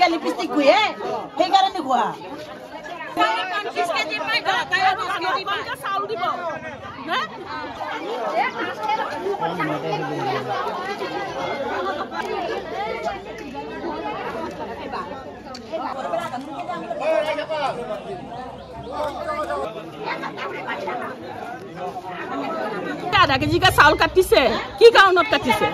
কে lipstick খুয়ে সেই কাৰণে খোৱা आधा केजी का चाउल काटिছে কি কাৰণত কাটিছে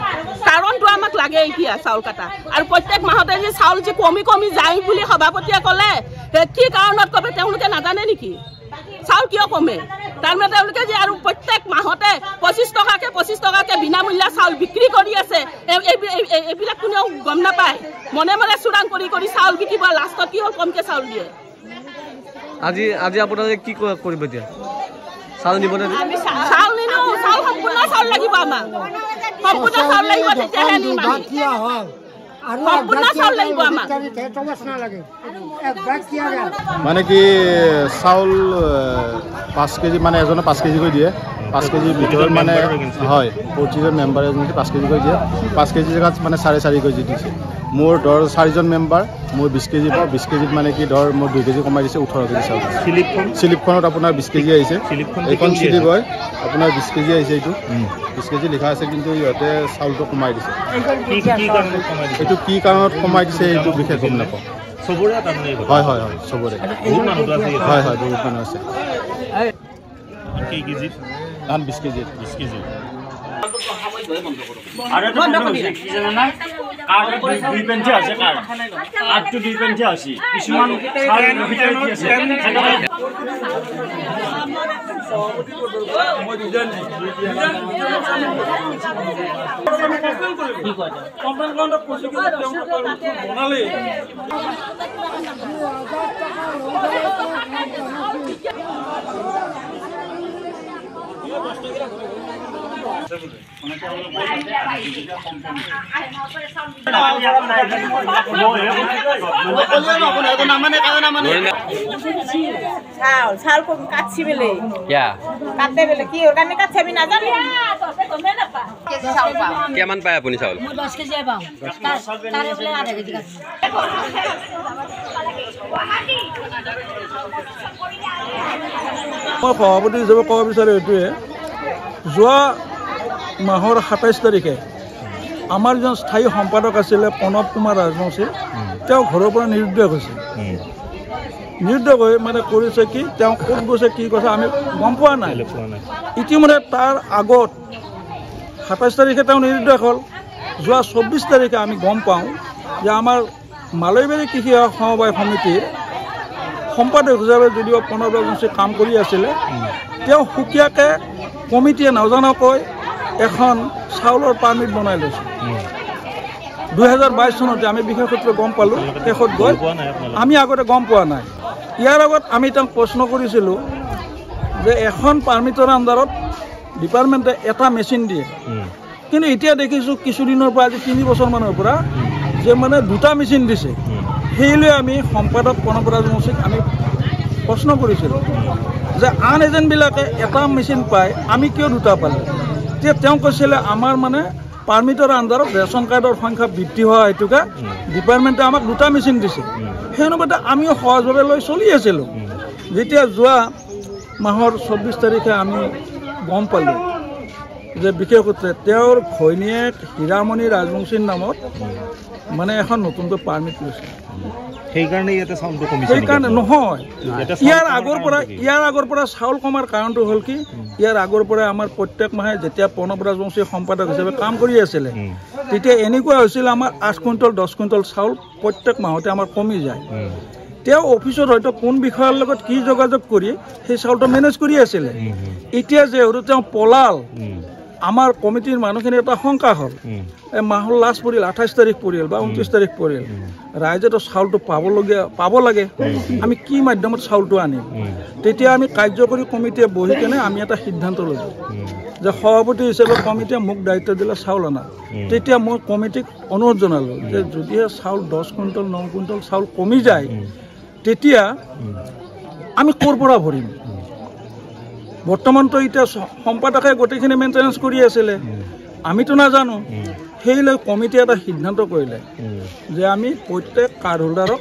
কাৰণটো আমাক লাগে এতিয়া চাউল কাটা আৰু প্ৰত্যেক মাহতে যে চাউল যে কমি কমি যায় বুলি সভাপতিয়ে ক'লে কি কাৰণত কবে তেওঁলোকে নাজানে নেকি চাউল কিয় কমে তাৰমানে তেওঁলোকে যে আৰু প্ৰত্যেক মাহতে 25 টকাকে বিনামূল্য চাউল বিক্ৰী কৰি আছে এইবিলাক কোনেও গম নাপায় মনে মনে চুৰাং কৰি কৰি চাউল বিকিব লাষ্টত কি হ'ল কমকে চাউল দিয়ে আজি আজি আপোনালোকে কি কৰিব এতিয়া চাউল নিব নে চাউল নিনো চাউল সম্পূৰ্ণ চাউল লাগিব আমাক সম্পূৰ্ণ চাউল লাগিব তেতিয়াহে নিম আমি সম্পূৰ্ণ চাউল লাগিব আমাক মানে কি চাউল 5 কেজি মানে এজনে 5 কেজি কৰি দিয়ে 5 কেজি ভিতৰত মানে হয় প্ৰতিজন মেম্বাৰ এজনে 5 কেজি কৰি দিয়ে 5 কেজি জেগাত মানে 4.5 কেজি দিছে মোৰ ধৰ 4জন মেম্বাৰ মোৰ 20 কেজি পাও 20 কেজিত মানে কি ধৰ মোৰ 2 কেজি কমাই দিছে 18 কেজি চাউল স্লিপখনত আপোনাৰ 20 কেজি আহিছে এইখন স্লিপ হয় আপোনাৰ 20 কেজি আহিছে এইটো 20 কেজি লিখা আছে কিন্তু ইহঁতে চাউলটো কমাই দিছে এইটো কি কাৰণত কমাই দিছে এইটো বিশেষ গম নাপাওঁ সবৰে তাৰমানে হয় হয় হয় সবৰে বহুত মানুহ আছে হয় হয় বহুত মানুহ আছে কি কেজি ধান 20 কেজি আৰু এটা বন্ধ কৰি কি জানা না কাৰ্ড 2 পেঞ্চি আছে কাৰ্ড 8 to 2 পেঞ্চি আছে কিছুমান চাউল ভিতৰত দি আছে কি কয় কমপ্লেইন কাউন্টাৰ প্ৰসিকিউটৰ বনালে চাউল কাটছি বেলে কাটতে বেলে কি ওর কারণে কাটছে আমি না জানি কেমান পায় আপুনি চাউল মই 10 কেজি পাওঁ তাৰে বোলে আধা কেজি কাটছি মই সভাপতি হিচাপে ক'ব বিচাৰোঁ এইটোৱে যোৱা মাহৰ 27 তাৰিখে আমাৰ যিজন স্থায়ী সম্পাদক আছিলে প্ৰণৱ কুমাৰ ৰাজবংশী তেওঁ ঘৰৰ পৰা নিৰুদ্দেশ হৈছে নিৰুদ্দেশ হৈ মানে কৰিছে কি তেওঁ ক'ত গৈছে কি কৈছে আমি গম পোৱা নাই ইতিমধ্যে তাৰ আগত 27 তাৰিখে তেওঁ নিৰুদ্দেশ হ'ল যোৱা 24 তাৰিখে আমি গম পাওঁ যে আমাৰ মালৈবাৰী কৃষি সমবায় সমিতিৰ সম্পাদক হিচাপে যদিও প্ৰণৱ ৰাজবংশী কাম কৰি আছিলে তেওঁ সুকীয়াকৈ কমিটিয়ে নজনাকৈ এখন চাউলৰ পাৰ্মিট বনাই লৈছে 2022 চনতে আমি বিশেষ সূত্ৰে গম পালোঁ শেষত গৈ আমি আগতে গম পোৱা নাই ইয়াৰ আগত আমি তেওঁক প্ৰশ্ন কৰিছিলোঁ যে এখন পাৰ্মিটৰ আণ্ডাৰত ডিপাৰ্টমেণ্টে এটা মেচিন দিয়ে কিন্তু এতিয়া দেখিছোঁ কিছুদিনৰ পৰা আজি 3 বছৰমানৰ পৰা যে মানে 2টা মেচিন দিছে সেইলৈ আমি সম্পাদক প্ৰণৱ ৰাজবংশীক আমি প্ৰশ্ন কৰিছিলোঁ যে আন এজেণ্টবিলাকে এটা মেচিন পায় আমি কিয় 2টা পালোঁ তেতিয়া তেওঁ কৈছিলে আমাৰ মানে পাৰ্মিটৰ আণ্ডাৰত ৰেচন কাৰ্ডৰ সংখ্যা বৃদ্ধি হোৱা হেতুকে ডিপাৰ্টমেণ্টে আমাক 2টা মেচিন দিছে সেই অনুপাতে আমিও সহজভাৱে লৈ চলি আছিলোঁ যেতিয়া যোৱা মাহৰ 24 তাৰিখে আমি গম পালোঁ যে বিশেষ সূত্ৰে তেওঁৰ ঘৈণীয়েক হীৰামণি ৰাজবংশীৰ নামত মানে এখন নতুনকৈ পাৰ্মিট লৈছে সেইকাৰণে ইয়াতে চাউলটো কমিছে সেইকাৰণে নহয় ইয়াৰ আগৰ পৰা চাউল কমাৰ কাৰণটো হ'ল কি ইয়াৰ আগৰ পৰা আমাৰ প্ৰত্যেক মাহে যেতিয়া প্ৰণৱ ৰাজবংশী সম্পাদক হিচাপে কাম কৰি আছিলে তেতিয়া এনেকুৱা হৈছিল আমাৰ 8 কুইণ্টল 10 কুইণ্টল চাউল প্ৰত্যেক মাহতে আমাৰ কমি যায় তেওঁ অফিচত হয়তো কোন বিষয়ৰ লগত কি যোগাযোগ কৰি সেই চাউলটো মেনেজ কৰি আছিলে এতিয়া যে তেওঁ পলাল আমাৰ কমিটিৰ মানুহখিনিৰ এটা শংকা হ'ল মাহৰ লাষ্ট পৰিল 28 তাৰিখ পৰিল বা 29 তাৰিখ পৰিল ৰাইজেতো চাউলটো পাব লাগে আমি কি মাধ্যমত চাউলটো আনিম তেতিয়া আমি কাৰ্যকৰী কমিটিয়ে বহি কেনে আমি এটা সিদ্ধান্ত লৈছোঁ যে সভাপতি হিচাপে কমিটিয়ে মোক দায়িত্ব দিলে চাউল অনা তেতিয়া মই কমিটিক অনুৰোধ জনালোঁ যে যদিহে চাউল 10 কুইণ্টল 9 কুইণ্টল চাউল কমি যায় তেতিয়া আমি ক'ৰ পৰা ভৰিম বৰ্তমানতো এতিয়া সম্পাদকে গোটেইখিনি মেইনটেনেন্স কৰি আছিলে আমিতো নাজানো সেই লৈ কমিটিয়ে এটা সিদ্ধান্ত কৰিলে যে আমি প্ৰত্যেক কাৰ্ড হোল্ডাৰক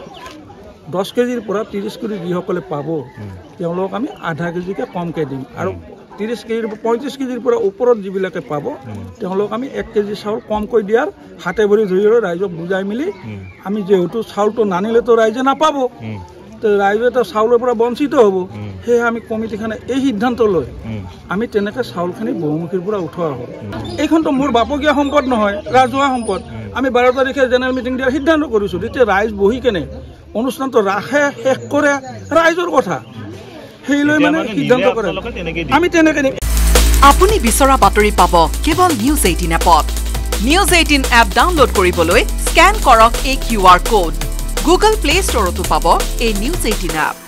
10 কেজিৰ পৰা 30 কেজি যিসকলে পাব তেওঁলোকক আমি আধা কেজিকে কমকৈ দিম আৰু 30 কেজিৰ 35 কেজিৰ পৰা ওপৰত যিবিলাকে পাব তেওঁলোকক আমি 1 কেজি চাউল কমকৈ দিয়াৰ হাতে ভৰি ধৰি ৰাইজক বুজাই মিলি আমি যেহেতু চাউলটো নানিলেতো ৰাইজে নাপাব তো ৰাইজে তো চাউলৰ পৰা বঞ্চিত হ'ব সেয়ে আমি কমিটিখনে এই সিদ্ধান্ত লৈ আমি তেনেকৈ চাউলখিনি বহুমুখীৰ পৰা উঠোৱা হ'ব এইখনতো মোৰ বাপকীয়া সম্পদ নহয় ৰাজহুৱা সম্পদ আমি 12 তাৰিখে জেনেৰেল মিটিং দিয়াৰ সিদ্ধান্ত কৰিছোঁ তেতিয়া ৰাইজ বহি কেনে অনুষ্ঠানটো ৰাখে শেষ কৰে ৰাইজৰ কথা সেই লৈ মানে সিদ্ধান্ত কৰে আমি তেনেকৈ দিম আপুনি বিচৰা বাতৰি পাব কেৱল নিউজ 18 এপত নিউজ 18 এপ ডাউনলোড কৰিবলৈ স্ক্যান কৰক এই QR কোড গুগল প্লে ষ্টৰতো পাব এই নিউজ 18 এপ